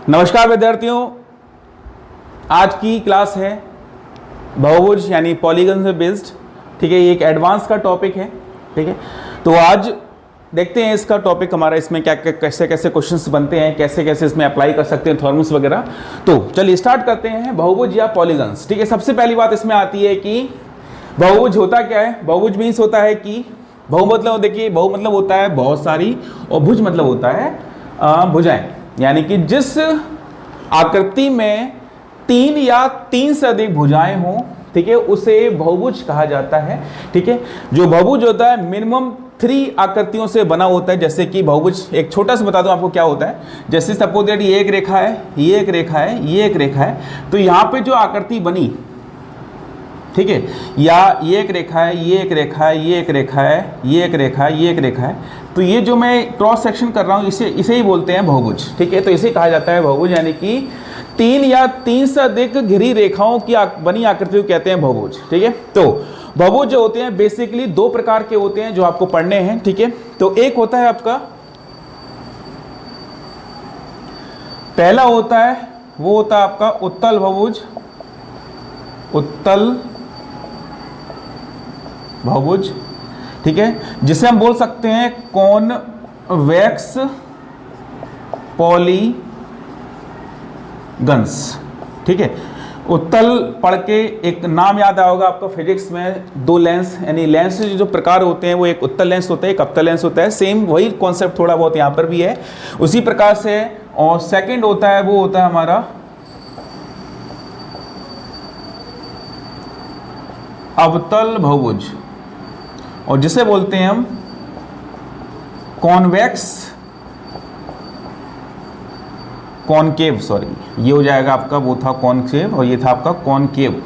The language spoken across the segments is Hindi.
नमस्कार विद्यार्थियों, आज की क्लास है बहुभुज यानी पॉलीगन से बेस्ड। ठीक है, ये एक एडवांस का टॉपिक है। ठीक है, तो आज देखते हैं इसका टॉपिक हमारा, इसमें क्या कैसे कैसे क्वेश्चंस बनते हैं, कैसे कैसे इसमें अप्लाई कर सकते हैं थॉर्म्स वगैरह। तो चलिए स्टार्ट करते हैं बहुभुज या पॉलीगन्स। ठीक है, सबसे पहली बात इसमें आती है कि बहुभुज होता क्या है। बहुभुज मीन्स होता है कि बहु मतलब देखिए, बहु मतलब होता है बहुत सारी और भुज मतलब होता है भुजाएं, यानी कि जिस आकृति में तीन या तीन से अधिक भुजाएं हों, ठीक है, उसे बहुभुज कहा जाता है। ठीक है, जो बहुभुज होता है मिनिमम 3 आकृतियों से बना होता है। जैसे कि बहुभुज एक छोटा सा बता दूं आपको क्या होता है। जैसे सपोज दैट ये एक रेखा है, ये एक रेखा है, ये एक रेखा है, तो यहाँ पे जो आकृति बनी, ठीक है, या ये एक रेखा है, ये एक रेखा है, ये एक रेखा है, ये एक रेखा है, ये एक रेखा है, तो ये जो मैं क्रॉस सेक्शन कर रहा हूँ इसे ही बोलते हैं बहुभुज। ठीक है, तो इसे कहा जाता है बहुभुज, यानी कि 3 या 3 से अधिक घिरी रेखाओं की बनी आकृति को कहते हैं बहुभुज। ठीक है, तो बहुभुज जो होते हैं बेसिकली 2 प्रकार के होते हैं जो आपको पढ़ने हैं। ठीक है, तो एक होता है आपका, पहला होता है वो होता है आपका उत्तल बहुभुज, उत्तल बहुभुज। ठीक है, जिसे हम बोल सकते हैं कॉन्वेक्स पॉलीगन्स। ठीक है, उत्तल पढ़ के एक नाम याद आया होगा आपको फिजिक्स में, 2 लेंस, यानी लेंस जो प्रकार होते हैं वो एक उत्तल लेंस होता है, एक अवतल लेंस होता है। सेम वही कॉन्सेप्ट थोड़ा बहुत यहाँ पर भी है उसी प्रकार से। और सेकंड होता है वो होता है हमारा अवतल बहुभुज, और जिसे बोलते हैं हम कॉन्वेक्स कॉनकेव, सॉरी ये हो जाएगा आपका, वो था कॉनकेव और ये था आपका कॉनकेव,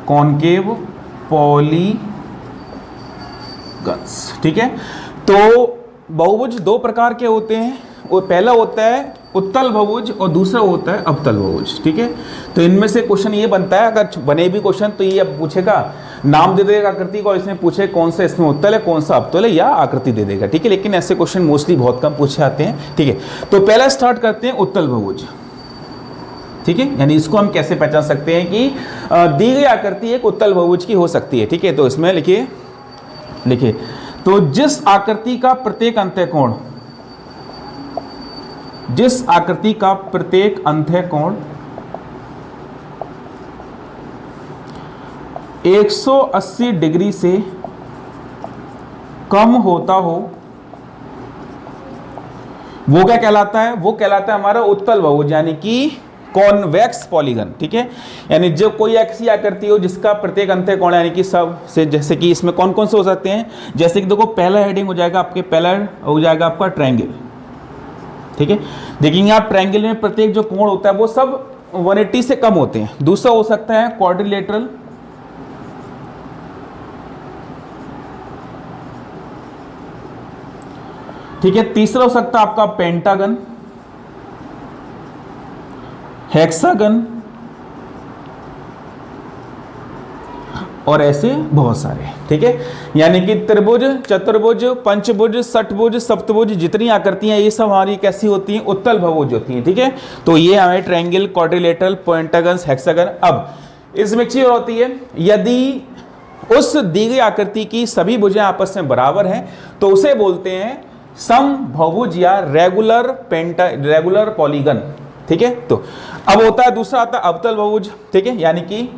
कॉनकेव पॉलीगन्स। ठीक है, तो बहुभुज 2 प्रकार के होते हैं। वो पहला होता है उत्तल बहुभुज और दूसरा होता है अवतल बहुभुज। ठीक है, तो इनमें से क्वेश्चन ये बनता है, अगर बने भी क्वेश्चन तो ये अब पूछेगा, नाम दे देगा आकृति को और इसमें पूछे कौन सा इसमें उत्तल है, कौन सा अवतल है, या आकृति दे देगा। ठीक है, लेकिन ऐसे क्वेश्चन मोस्टली बहुत कम पूछे आते हैं। ठीक है, तो पहला स्टार्ट करते हैं उत्तल बहुभुज। ठीक है, यानी इसको हम कैसे पहचान सकते हैं कि दी गई आकृति एक उत्तल बहुभुज की हो सकती है। ठीक है, तो इसमें लिखिए, तो जिस आकृति का प्रत्येक अंतःकोण, जिस आकृति का प्रत्येक अंतःकोण 180 डिग्री से कम होता हो, वो क्या कहलाता है? वो कहलाता है हमारा उत्तल बहुभुज, यानी कि कॉन्वेक्स पॉलीगन। ठीक है, यानी जो कोई ऐसी आकृति हो जिसका प्रत्येक अंतःकोण, यानी कि सब से, जैसे कि इसमें कौन कौन से हो सकते हैं, जैसे कि देखो पहला हेडिंग हो जाएगा आपके, पहला हो जाएगा आपका ट्रायंगल। ठीक है, देखेंगे आप ट्रायंगल में प्रत्येक जो कोण होता है वो सब 180 से कम होते हैं। दूसरा हो सकता है क्वाड्रिलेटरल, ठीक है, तीसरा हो सकता है आपका पेंटागन, हेक्सागन, और ऐसे बहुत सारे। ठीक है, यानी कि त्रिभुज, चतुर्भुज, पंचभुज, षटभुज, सप्तभुज, जितनी आकृतियां ये सब हमारी कैसी होती हैं? उत्तल बहुभुज होती हैं। ठीक है, तो ये हमारे ट्रायंगल, क्वाड्रिलेटरल, पेंटागन, हेक्सागन। अब इसमें चीज होती है, यदि उस दी गई आकृति की सभी भुजाएं आपस में बराबर हैं तो उसे बोलते हैं समभुज या रेगुलर पॉलीगन। ठीक है, तो अब होता है दूसरा आता है अवतल बहुभुज। ठीक है, यानी कि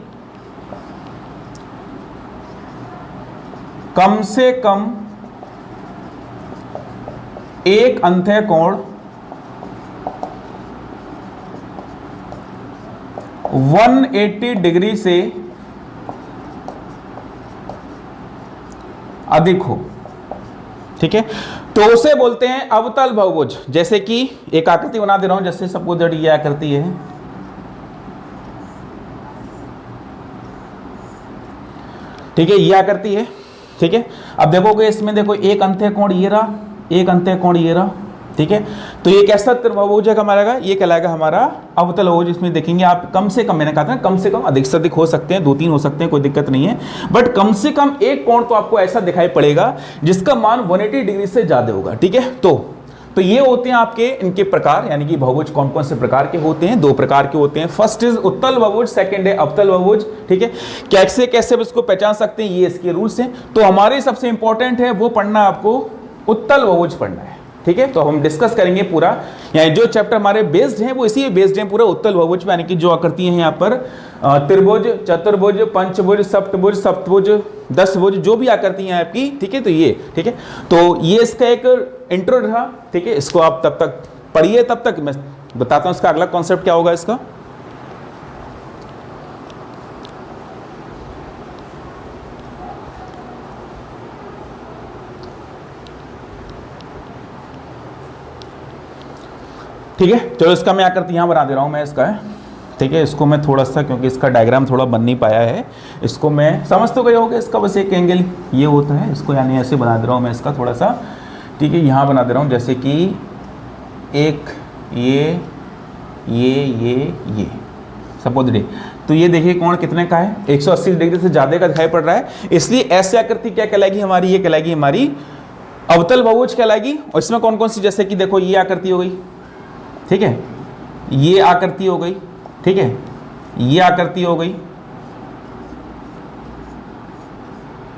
कम से कम एक अंतःकोण 180 डिग्री से अधिक हो। ठीक है, तो उसे बोलते हैं अवतल बहुभुज। जैसे कि एक आकृति बना दे रहा हूं, जैसे सपोज दैट ये आकृति है। ठीक है, ये आकृति है। ठीक है, अब देखोगे इसमें देखो एक अंतःकोण ये रहा, एक अंतःकोण ये रहा। ठीक है, तो ये कैसा बहुभुज है हमारा? ये कहलाएगा हमारा अवतल बहुभुज। इसमें देखेंगे आप कम से कम, मैंने कहा था कम से कम, अधिक से अधिक हो सकते हैं, 2-3 हो सकते हैं, कोई दिक्कत नहीं है, बट कम से कम एक कोण तो आपको ऐसा दिखाई पड़ेगा जिसका मान 180 डिग्री से ज्यादा होगा। ठीक है, तो तो ये होते हैं आपके इनके प्रकार, यानी कि बहुभुज कौन कौन से प्रकार के होते हैं, 2 प्रकार के होते हैं। फर्स्ट इज उत्तल बहुभुज, सेकंड है अवतल बहुभुज। ठीक है, कैसे कैसे इसको पहचान सकते हैं, ये इसके रूल्स हैं। तो हमारे सबसे इंपॉर्टेंट है वो पढ़ना, आपको उत्तल बहुभुज पढ़ना है। ठीक है, तो हम डिस्कस करेंगे पूरा, यानी जो चैप्टर हमारे बेस्ड हैं वो इसी बेस्ड हैं पूरा उत्तल बहुभुज, यानी कि जो आकृतियां हैं यहाँ पर त्रिभुज, चतुर्भुज, पंचभुज, सप्तभुज, सप्तभुज, दशभुज, जो भी आकृतियां हैं आपकी। ठीक है, तो ये ठीक है, तो ये इसका एक इंट्रो रहा। ठीक है, इसको आप तब तक पढ़िए, तब तक मैं बताता हूं इसका अगला कॉन्सेप्ट क्या होगा इसका। ठीक है, चलो इसका मैं आकृति यहां बना दे रहा हूं मैं इसका है। ठीक है, इसको मैं थोड़ा सा, क्योंकि इसका डायग्राम थोड़ा बन नहीं पाया है, इसको मैं समझ तो गए होगे, इसका बस एक एंगल ये होता है, इसको यानी ऐसे बना दे रहा हूँ मैं इसका थोड़ा सा। ठीक है, यहाँ बना दे रहा हूँ, जैसे कि एक ये सपोज डे, तो ये देखिए कोण कितने का है, 180 डिग्री से ज़्यादा का दिखाई पड़ रहा है, इसलिए ऐसी आकृति क्या कहलाएगी हमारी, ये कहलाएगी हमारी अवतल बहुभुज कहलाएगी। और इसमें कौन कौन सी, जैसे कि देखो ये आकृति हो गई, ठीक है, ये आकृति हो गई, ठीक है, ये आकृति हो गई,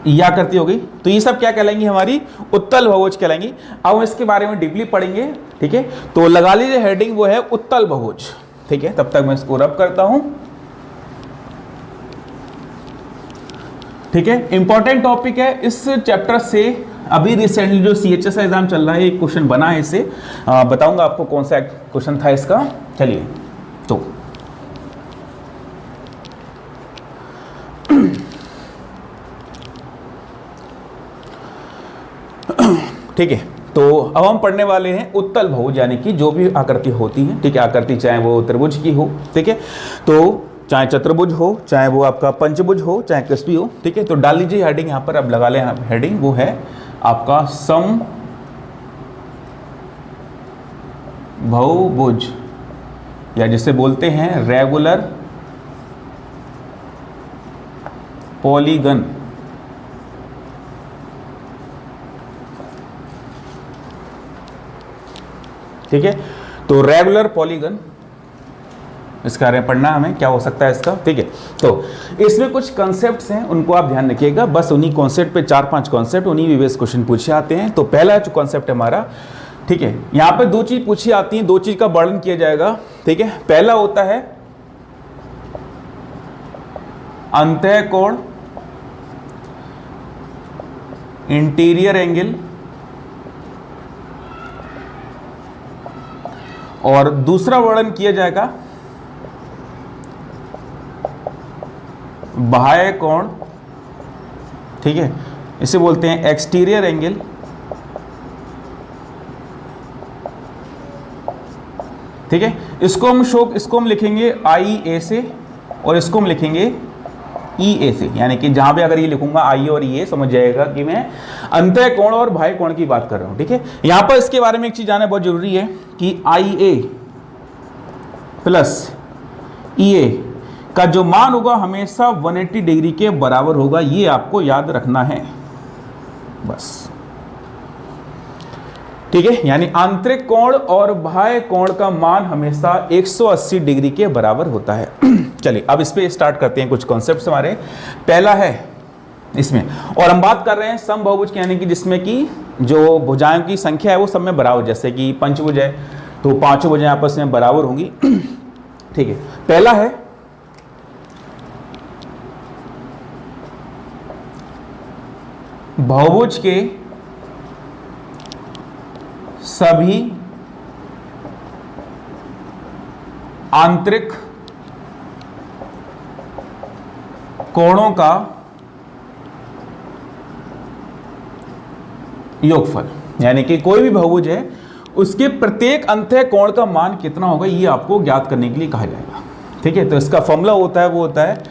ये आकृति हो गई, तो ये सब क्या कहलाएंगी, हमारी उत्तल बहुभुज कहलाएंगी। अब हम इसके बारे में डीपली पढ़ेंगे। ठीक है, तो लगा लीजिए हेडिंग, वो है उत्तल बहुभुज। ठीक है, तब तक मैं इसको रब करता हूं। ठीक है, इंपॉर्टेंट टॉपिक है इस चैप्टर से। अभी रिसेंटली जो CHS एग्जाम चल रहा है, एक क्वेश्चन बना है इससे, बताऊंगा आपको कौन सा क्वेश्चन था इसका। चलिए, तो ठीक है, तो अब हम पढ़ने वाले हैं उत्तल बहुभुज, यानी कि जो भी आकृति होती है। ठीक है, आकृति चाहे वो त्रिभुज की हो, ठीक है, तो चाहे चतुर्भुज हो, चाहे वो आपका पंचभुज हो, चाहे कुछ भी हो। ठीक है, तो डाल लीजिए हेडिंग यहाँ पर, अब लगा लें हेडिंग, वो है आपका सम बहुभुज, या जिसे बोलते हैं रेगुलर पॉलीगन। ठीक है, तो रेगुलर पॉलीगन, इसका बारे में पढ़ना हमें, क्या हो सकता है इसका। ठीक है, तो इसमें कुछ कॉन्सेप्ट्स हैं, उनको आप ध्यान रखिएगा, बस उन्हीं कॉन्सेप्ट पे 4-5 कॉन्सेप्ट, उन्हीं भी बेस क्वेश्चन पूछे आते हैं। तो पहला जो कॉन्सेप्ट है हमारा, ठीक है, यहाँ पे 2 चीज पूछी आती हैं, 2 चीज का वर्णन किया जाएगा। ठीक है, पहला होता है अंतःकोण, इंटीरियर एंगल, और दूसरा वर्णन किया जाएगा बाह्य कोण। ठीक है, इसे बोलते हैं एक्सटीरियर एंगल। ठीक है, इसको हम लिखेंगे IA से, और इसको हम लिखेंगे EA से, यानी कि जहां पे अगर ये लिखूंगा I और EA, समझ जाएगा कि मैं अंतःकोण और बाह्य कोण की बात कर रहा हूं। ठीक है, यहां पर इसके बारे में एक चीज जानना बहुत जरूरी है कि IA प्लस EA का जो मान होगा हमेशा 180 डिग्री के बराबर होगा, ये आपको याद रखना है बस। ठीक है, यानी आंतरिक कोण और बाह्य कोण का मान हमेशा 180 डिग्री के बराबर होता है। चलिए, अब इस पे स्टार्ट करते हैं कुछ कॉन्सेप्ट्स हमारे। पहला है इसमें, और हम बात कर रहे हैं सम बहुभुज की, यानी कि जिसमें कि जो भुजाओं की संख्या है वो सब में बराबर, जैसे कि पंचभुज है तो 5 भुजाएं आपस में बराबर होंगी। ठीक है, पहला है बहुभुज के सभी आंतरिक कोणों का योगफल, यानी कि कोई भी बहुभुज है उसके प्रत्येक अंतः कोण का मान कितना होगा, ये आपको ज्ञात करने के लिए कहा जाएगा। ठीक है, तो इसका फॉर्मूला होता है, वो होता है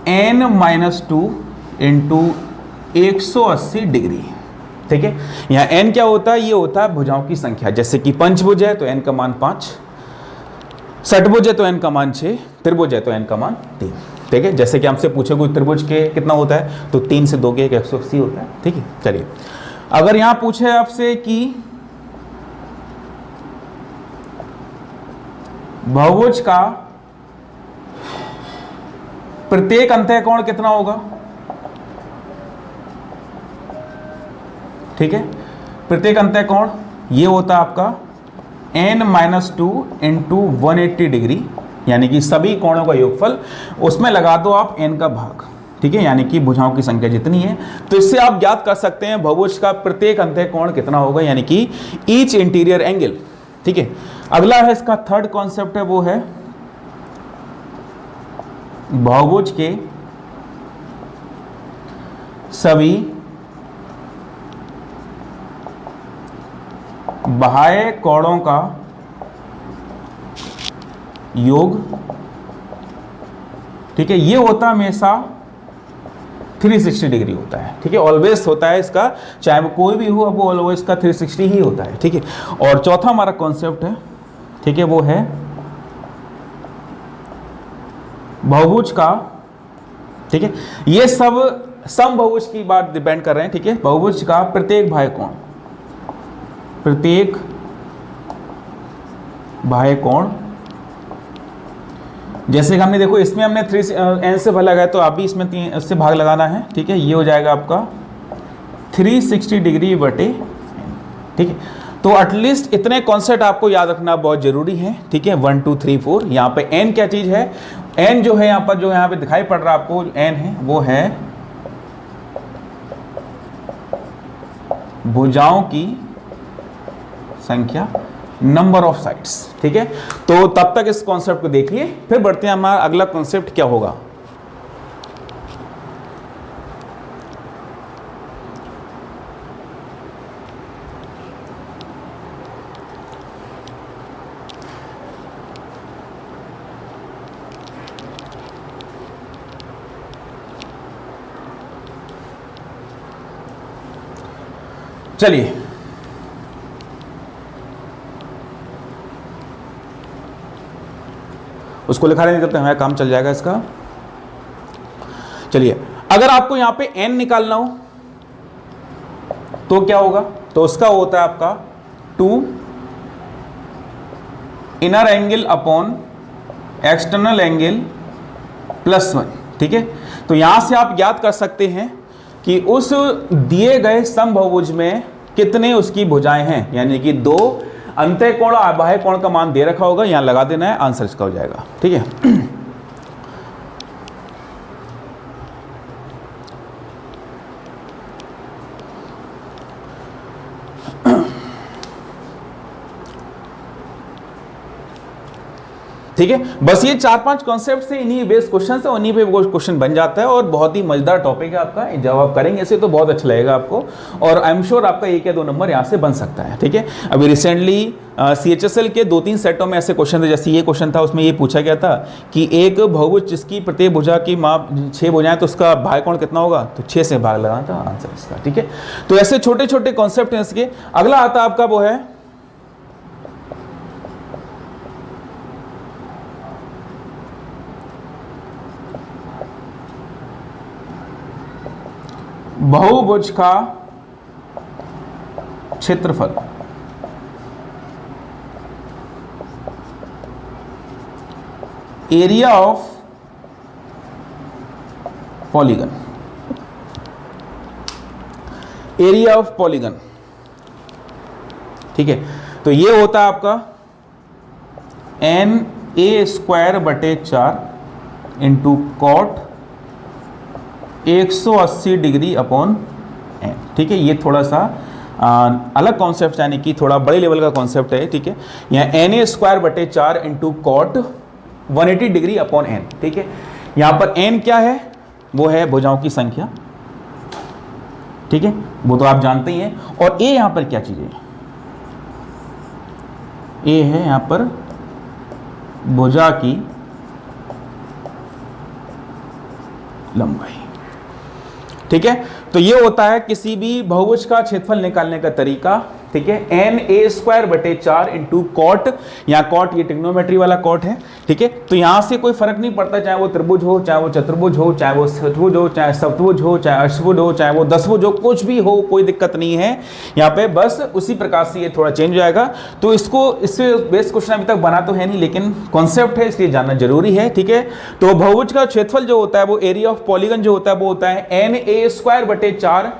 n-2 इंटू 180 डिग्री। ठीक है, यहाँ n क्या होता है, ये होता है भुजाओं की संख्या, जैसे कि पंचभुज है तो n का मान 5, षटभुज है तो n का मान 6, त्रिभुज है तो n का मान 3। ठीक है, जैसे कि हमसे पूछे कोई त्रिभुज के कितना होता है, तो 3 से 2 के 180 होता है। ठीक है, चलिए, अगर यहाँ पूछे आपसे कि बहुभुज का प्रत्येक अंतः कोण कितना होगा? ठीक है, प्रत्येक अंतः कोण ये होता है आपका n-2 इंटू 180 डिग्री, यानी कि सभी कोणों का योगफल, उसमें लगा दो आप n का भाग। ठीक है, यानी कि भुजाओं की संख्या जितनी है, तो इससे आप ज्ञात कर सकते हैं बहुभुज का प्रत्येक अंतः कोण कितना होगा, यानी कि ईच इंटीरियर एंगल। ठीक है, अगला है इसका थर्ड कॉन्सेप्ट है, वो है बहुभुज के सभी बाह्य कोणों का योग। ठीक है, ये होता है हमेशा 360 डिग्री होता है। ठीक है, ऑलवेज होता है इसका, चाहे वो कोई भी हो, अब वो ऑलवेज का 360 ही होता है। ठीक है, और चौथा हमारा कॉन्सेप्ट है, ठीक है, वो है बहुभुज का, ठीक है, ये सब समबहुभुज की बात डिपेंड कर रहे हैं। ठीक है, बहुभुज का प्रत्येक बाह्य कोण, प्रत्येक बाह्य कोण, जैसे कि हमने देखो इसमें हमने 3 n से भाग लगाया, तो आप भी इसमें 3 से भाग लगाना है। ठीक है, ये हो जाएगा आपका 360 डिग्री बटे। ठीक है, तो एटलीस्ट इतने कॉन्सेप्ट आपको याद रखना बहुत जरूरी है। ठीक है, 1 2 3 4, यहाँ पे n क्या चीज है? n जो है यहाँ पर, जो यहाँ पे दिखाई पड़ रहा है आपको n है, वो है भुजाओं की संख्या, नंबर ऑफ साइड्स। ठीक है, तो तब तक इस कॉन्सेप्ट को देखिए, फिर बढ़ते हैं हमारा अगला कॉन्सेप्ट क्या होगा। चलिए, उसको लिखा नहीं करते, हमारा काम चल जाएगा इसका। चलिए, अगर आपको यहां पे n निकालना हो तो क्या होगा? तो उसका होता है आपका 2 inner angle upon external angle plus 1। ठीक है, तो यहां से आप ज्ञात कर सकते हैं कि उस दिए गए समबहुभुज में कितने उसकी भुजाएं हैं, यानी कि 2 अंतः कोण बाह्य कोण का मान दे रखा होगा, यहां लगा देना है, आंसर इसका हो जाएगा। ठीक है, ठीक है, बस ये 4-5 कॉन्सेप्ट से, इन्हीं बेस्ड क्वेश्चन से, उन्हीं पे वो क्वेश्चन बन जाता है, और बहुत ही मजेदार टॉपिक है आपका। जब आप करेंगे इसे तो बहुत अच्छा लगेगा आपको, और आई एम श्योर आपका 1 या 2 नंबर यहाँ से बन सकता है। ठीक है, अभी रिसेंटली CHSL के 2-3 सेटों में ऐसे क्वेश्चन थे, जैसे ये क्वेश्चन था, उसमें ये पूछा गया था कि एक बहुभुज जिसकी प्रत्येक भुजा की माप 6 भुजाएं, तो उसका बाह्य कोण कितना होगा? तो 6 से भाग लगाना था आंसर इसका। ठीक है, तो ऐसे छोटे छोटे कॉन्सेप्ट हैं इसके। अगला आता है आपका, वो है बहुभुज का क्षेत्रफल। Area of polygon, area of polygon. ठीक है, तो ये होता है आपका NA² बटे 4 into cot 180 degree upon n। ठीक है, ये थोड़ा सा अलग कॉन्सेप्ट, यानी कि थोड़ा बड़े लेवल का कॉन्सेप्ट है। ठीक है, यहाँ NA² बटे 4 into cot 180 degree upon n। ठीक है, यहाँ पर n क्या है? वो है भुजाओं की संख्या। ठीक है, वो तो आप जानते ही हैं। और a यहाँ पर क्या चीज है? a है यहाँ पर भुजा की लंबाई। ठीक है, तो ये होता है किसी भी बहुभुज का क्षेत्रफल निकालने का तरीका। ठीक है, na² इंटू कॉट, यहाँ कॉट ये ट्रिग्नोमेट्री वाला कॉट है, ठीक है। तो यहाँ से कोई फर्क नहीं पड़ता, चाहे वो त्रिभुज हो, चाहे वो चतुर्भुज हो, चाहे वो षट्भुज हो, चाहे सप्तभुज हो, चाहे अष्टभुज हो, चाहे वो दसभुज हो, कुछ भी हो, कोई दिक्कत नहीं है यहाँ पे। बस उसी प्रकार से ये थोड़ा चेंज हो जाएगा। तो इसको, इससे बेस्ट क्वेश्चन अभी तक बना तो है नहीं, लेकिन कॉन्सेप्ट है इसलिए जानना जरूरी है, ठीक है। तो बहुभुज का क्षेत्रफल जो होता है, वो एरिया ऑफ पॉलीगन जो होता है वो होता है na²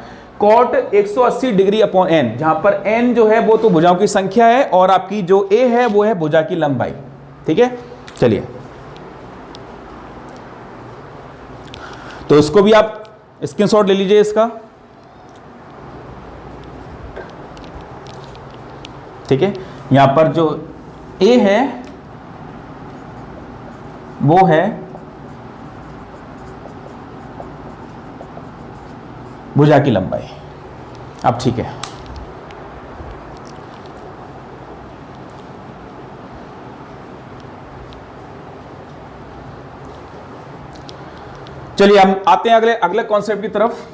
cot 180 degree upon n, जहां पर n जो है वो तो भुजाओं की संख्या है और आपकी जो a है वो है भुजा की लंबाई, ठीक है। चलिए, तो इसको भी आप स्क्रीनशॉट ले लीजिए इसका, ठीक है। यहां पर जो a है वो है भुजा की लंबाई। अब ठीक है, चलिए हम आते हैं अगले कॉन्सेप्ट की तरफ।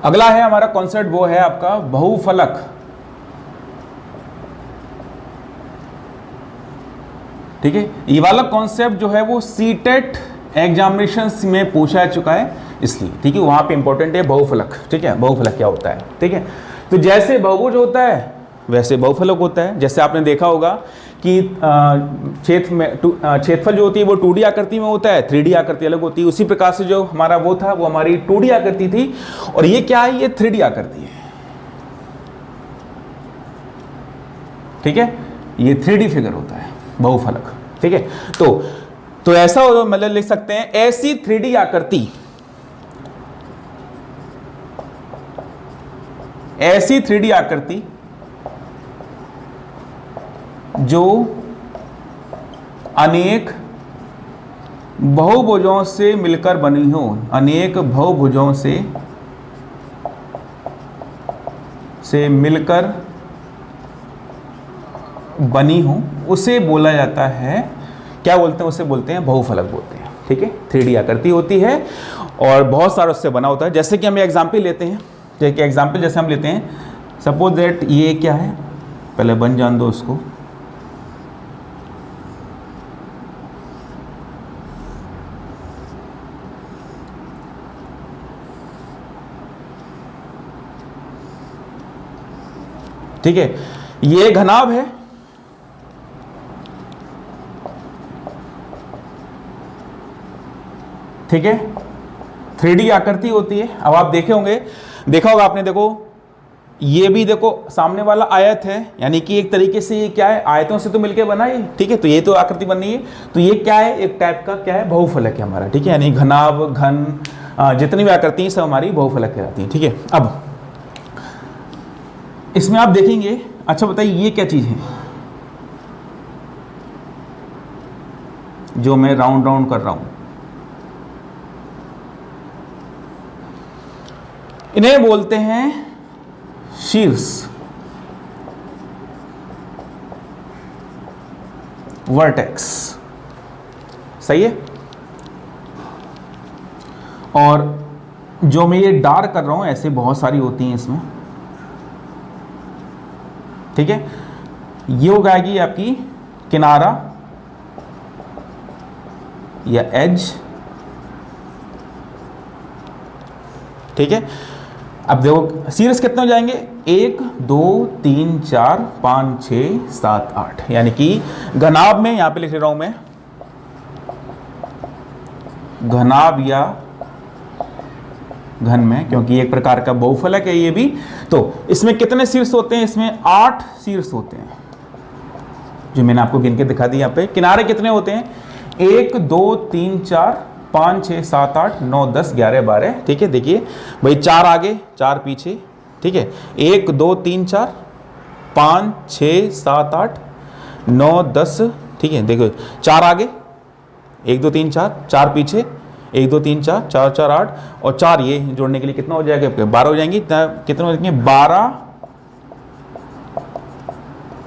अगला है हमारा कॉन्सेप्ट, वो है आपका बहुफलक। ठीक है, ये वाला कॉन्सेप्ट जो है वो सीटेट एग्जामिनेशन में पूछा जा चुका है, इसलिए ठीक है, वहां पे इंपॉर्टेंट है बहुफलक। ठीक है, बहुफलक क्या होता है, ठीक है। तो जैसे बहुभुज होता है वैसे बहुफलक होता है। जैसे आपने देखा होगा कि क्षेत्रफल जो होती है वो 2D आकृति में होता है, 3D आकृति अलग होती है। उसी प्रकार से जो हमारा वो था वो हमारी 2D आकृति थी, और ये क्या है, ये 3D आकृति है। ठीक है, ये 3D फिगर होता है बहुफलक। ठीक है, तो ऐसा मतलब लिख सकते हैं, ऐसी 3D आकृति, ऐसी 3D आकृति जो अनेक बहुभुजों से मिलकर बनी हो, अनेक बहुभुजों से मिलकर बनी हो, उसे बोला जाता है, क्या बोलते हैं, उसे बोलते हैं बहुफलक बोलते हैं। ठीक है, 3D आकृति होती है और बहुत सारा उससे बना होता है। जैसे कि हम एग्जाम्पल लेते हैं, एग्जाम्पल जैसे हम लेते हैं, सपोज दैट ये क्या है, पहले बन जान दो उसको। ठीक है, ये घनाभ है, ठीक है, 3D आकृति होती है। अब आप देखे होंगे, देखा होगा आपने, देखो ये भी देखो सामने वाला आयत है, यानी कि एक तरीके से ये क्या है, आयतों से तो मिलके बना है। ठीक है, तो ये तो आकृति बन रही है, तो ये क्या है, एक टाइप का क्या है, बहुफलक है हमारा। ठीक है, यानी घनाभ, घन, जितनी भी आकृति है सब हमारी बहुफलक कहलाती है। ठीक है, अब इसमें आप देखेंगे, अच्छा बताइए ये क्या चीज है जो मैं राउंड कर रहा हूं, इन्हें बोलते हैं शीर्ष, वर्टेक्स। सही है, और जो मैं ये डार्क कर रहा हूं, ऐसे बहुत सारी होती हैं इसमें। ठीक है, ये हो जाएगी आपकी किनारा या एज। ठीक है, अब देखो शीर्ष कितने हो जाएंगे, 1 2 3 4 5 6 7 8, यानी कि घनाभ में यहां पे लिख रहा हूं मैं, घनाभ या घन में, क्योंकि एक प्रकार का बहुफलक है ये भी। तो इसमें कितने शीर्ष होते हैं, इसमें 8 शीर्ष होते हैं, जो मैंने आपको गिन के दिखा दी। यहाँ पे किनारे कितने होते हैं, 1 2 3 4 5 6 7 8 9 10 11 12। ठीक है, देखिए भाई, 4 आगे 4 पीछे। ठीक है, 1 2 3 4 5 6 7 8 9 10। ठीक है, देखो 4 आगे 1 2 3 4 4 पीछे 1 2 3 4, 4 4 8 और 4 ये जोड़ने के लिए कितना हो जाएगा, 12 हो जाएंगी। कितने हो जाएंगे, 12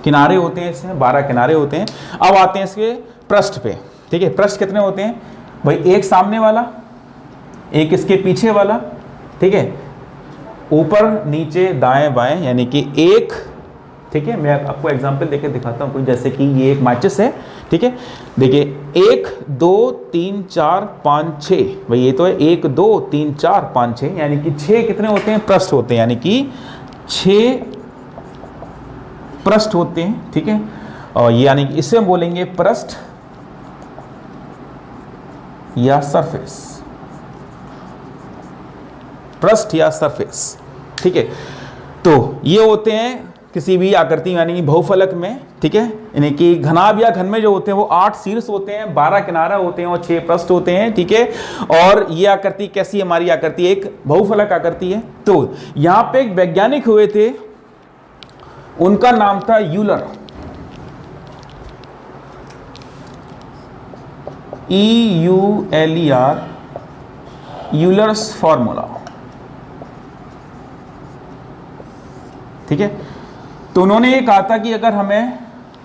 किनारे होते हैं इसमें, 12 किनारे होते हैं। अब आते हैं इसके पृष्ठ पे, ठीक है। पृष्ठ कितने होते हैं भाई, एक सामने वाला, एक इसके पीछे वाला, ठीक है, ऊपर नीचे दाएं बाएं, यानी कि एक, ठीक है। मैं आपको एग्जांपल देके दिखाता हूं कोई, जैसे कि ये एक माचिस है, ठीक है। देखिए 1 2 3 4 5 6, भाई ये तो है 1 2 3 4 5 6, यानी कि 6 कितने होते हैं, पृष्ठ होते हैं, यानी कि 6 पृष्ठ होते हैं, ठीक है। और ये यानी कि इसे हम बोलेंगे पृष्ठ या सरफेस, पृष्ठ या सरफेस, ठीक है। तो ये होते हैं किसी भी आकृति यानी कि बहुफलक में, ठीक है। यानी कि घनाभ या घन में जो होते हैं वो 8 शीर्ष होते हैं, 12 किनारा होते हैं और 6 पृष्ठ होते हैं, ठीक है। और ये आकृति कैसी, हमारी आकृति एक बहुफलक आकृति है। तो यहां पे एक वैज्ञानिक हुए थे, उनका नाम था यूलर, EULER, यूलर्स फॉर्मूला, ठीक है। तो उन्होंने ये कहा था कि अगर हमें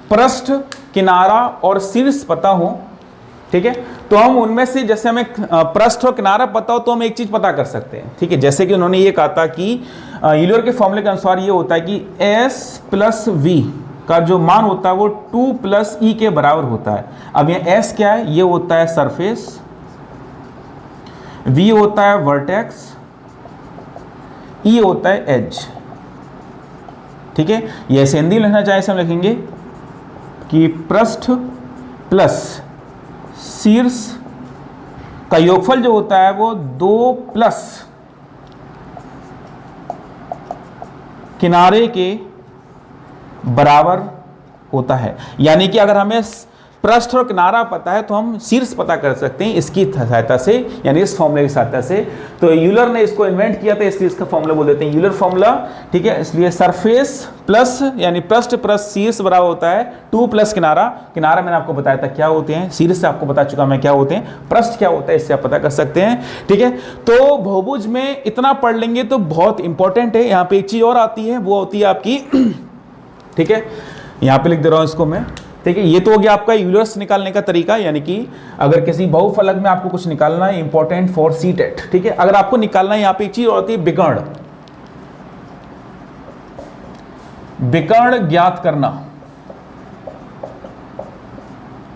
पृष्ठ, किनारा और शीर्ष पता हो, ठीक है, तो हम उनमें से, जैसे हमें पृष्ठ और किनारा पता हो तो हम एक चीज पता कर सकते हैं, ठीक है। जैसे कि उन्होंने ये कहा था कि यूलर के फॉर्मूले के अनुसार ये होता है कि S + V का जो मान होता है वो 2 + E के बराबर होता है। अब ये S क्या है, ये होता है सरफेस, V होता है वर्टेक्स, E होता है एज, ठीक है। ये ऐसे हिंदी लिखना चाहे से हम लिखेंगे कि पृष्ठ प्लस शीर्ष का योगफल जो होता है वो 2 प्लस किनारे के बराबर होता है। यानी कि अगर हमें पृष्ठ और किनारा पता है तो हम शीर्ष पता कर सकते हैं इसकी सहायता से, यानी इस फॉर्मूले की सहायता से। तो यूलर ने इसको इन्वेंट किया था, इसलिए इसका फॉर्मूला बोल देते हैं यूलर फॉर्मूला, ठीक है। इसलिए सरफेस प्लस यानी पृष्ठ प्लस शीर्ष बराबर होता है 2 प्लस किनारा। किनारा मैंने आपको बताया था क्या होते हैं, शीर्ष से आपको बता चुका मैं क्या होते हैं, पृष्ठ क्या होता है इससे आप पता कर सकते हैं, ठीक है। तो बहुभुज में इतना पढ़ लेंगे तो बहुत इंपॉर्टेंट है। यहाँ पे एक चीज और आती है, वो होती है आपकी, ठीक है, यहाँ पे लिख दे रहा हूँ इसको मैं, ठीक है। ये तो हो गया आपका यूलर्स निकालने का तरीका, यानी कि अगर किसी बहुफलक में आपको कुछ निकालना है, इंपॉर्टेंट फॉर सीटेट, ठीक है। अगर आपको निकालना है, यहाँ पे एक चीज और होती है विकर्ण, विकर्ण ज्ञात करना,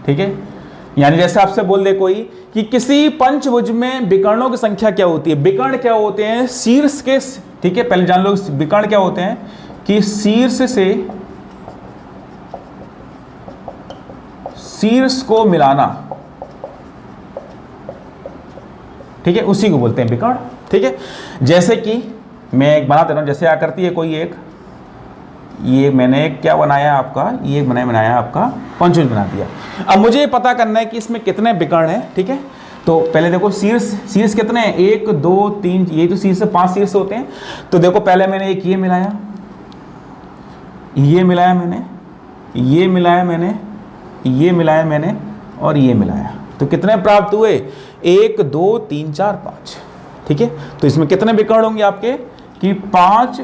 ठीक है। यानी जैसे आपसे बोल दे कोई कि किसी पंचभुज में विकर्णों की संख्या क्या होती है। विकर्ण क्या होते हैं, शीर्ष के, ठीक है, पहले जान लो विकर्ण क्या होते हैं कि शीर्ष को मिलाना, ठीक है, उसी को बोलते हैं विकर्ण, ठीक है। जैसे कि मैं एक बना दे रहा हूं, जैसे आकृति है कोई एक, ये मैंने क्या बनाया आपका, ये बनाया आपका पंचभुज बना दिया। अब मुझे पता करना है कि इसमें कितने विकर्ण हैं, ठीक है। तो पहले देखो शीर्ष कितने हैं, 1 2 3, ये तो शीर्ष 5 शीर्ष होते हैं। तो देखो पहले मैंने एक ये मिलाया, ये मिलाया मैंने, ये मिलाया मैंने, ये मिलाया मैंने और ये मिलाया, तो कितने प्राप्त हुए, 1 2 3 4 5, ठीक है। तो इसमें कितने विकर्ण होंगे आपके कि 5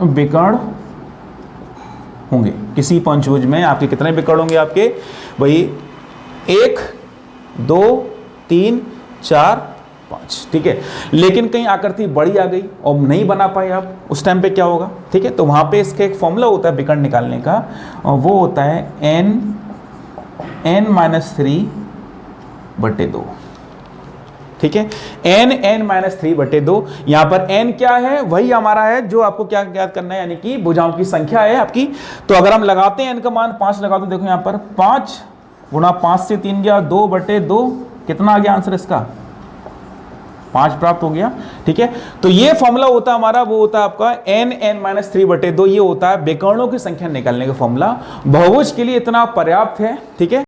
विकर्ण होंगे। किसी पंचभुज में आपके कितने विकर्ण होंगे आपके भाई, 1 2 3 4 5, ठीक है। लेकिन कहीं आकृति बड़ी आ गई और नहीं बना पाए आप, उस टाइम पे क्या होगा, ठीक है। तो वहां पे इसका एक फॉर्मूला होता है विकर्ण निकालने का, और वो होता है n-3/2, ठीक है। n-3/2। यहां पर n क्या है, वही हमारा है जो आपको क्या ज्ञात करना है, यानी कि भुजाओं की संख्या है आपकी। तो अगर हम लगाते हैं n का मान 5 लगा दो, देखो यहां पर 5 गुणा 5 से 3 गया 2/2, कितना आ गया आंसर इसका, 5 प्राप्त हो गया, ठीक है। तो ये फॉर्मूला होता है हमारा, वो होता है आपका n-3/2, ये होता है विकर्णों की संख्या निकालने का फॉर्मूला। बहुभुज के लिए इतना पर्याप्त है, ठीक है।